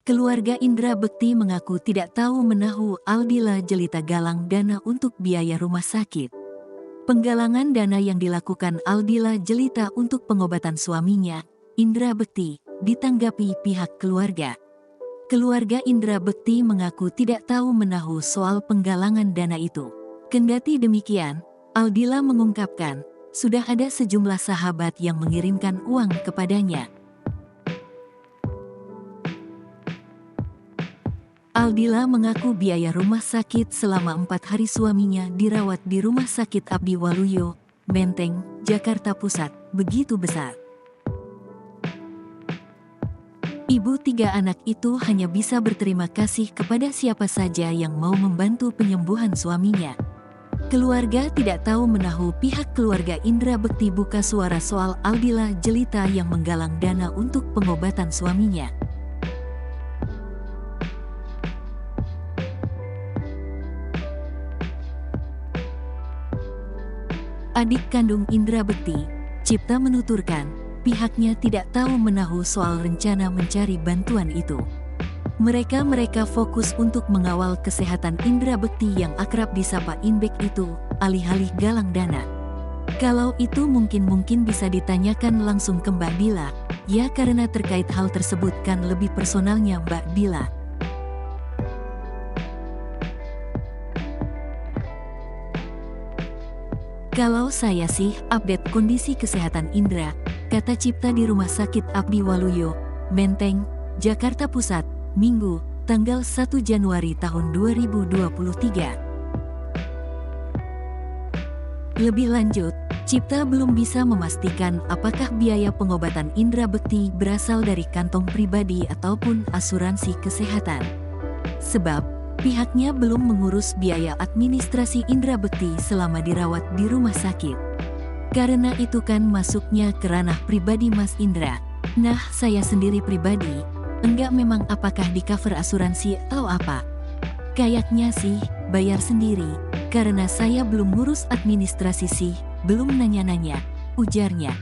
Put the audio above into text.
Keluarga Indra Bekti mengaku tidak tahu menahu Aldila jelita galang dana untuk biaya rumah sakit. Penggalangan dana yang dilakukan Aldila jelita untuk pengobatan suaminya, Indra Bekti, ditanggapi pihak keluarga. Keluarga Indra Bekti mengaku tidak tahu menahu soal penggalangan dana itu. Kendati demikian, Aldila mengungkapkan, sudah ada sejumlah sahabat yang mengirimkan uang kepadanya. Aldila mengaku biaya rumah sakit selama 4 hari suaminya dirawat di Rumah Sakit Abdi Waluyo, Menteng, Jakarta Pusat, begitu besar. Ibu 3 anak itu hanya bisa berterima kasih kepada siapa saja yang mau membantu penyembuhan suaminya. Keluarga tidak tahu menahu pihak keluarga Indra Bekti buka suara soal Aldila jelita yang menggalang dana untuk pengobatan suaminya. Adik kandung Indra Bekti, Cipta menuturkan, pihaknya tidak tahu menahu soal rencana mencari bantuan itu. Mereka fokus untuk mengawal kesehatan Indra Bekti yang akrab disapa Inbek itu, alih-alih galang dana. Kalau itu mungkin bisa ditanyakan langsung ke Mbak Bila, ya karena terkait hal tersebut kan lebih personalnya Mbak Bila. Kalau saya sih update kondisi kesehatan Indra, kata Cipta di Rumah Sakit Abdi Waluyo, Menteng, Jakarta Pusat, Minggu, tanggal 1 Januari tahun 2023. Lebih lanjut, Cipta belum bisa memastikan apakah biaya pengobatan Indra Bekti berasal dari kantong pribadi ataupun asuransi kesehatan. Sebab, pihaknya belum mengurus biaya administrasi Indra Bekti selama dirawat di rumah sakit. Karena itu kan masuknya ke ranah pribadi Mas Indra. Nah, saya sendiri pribadi, enggak memang apakah di cover asuransi atau apa. Kayaknya sih, bayar sendiri, karena saya belum ngurus administrasi sih, belum nanya-nanya, ujarnya.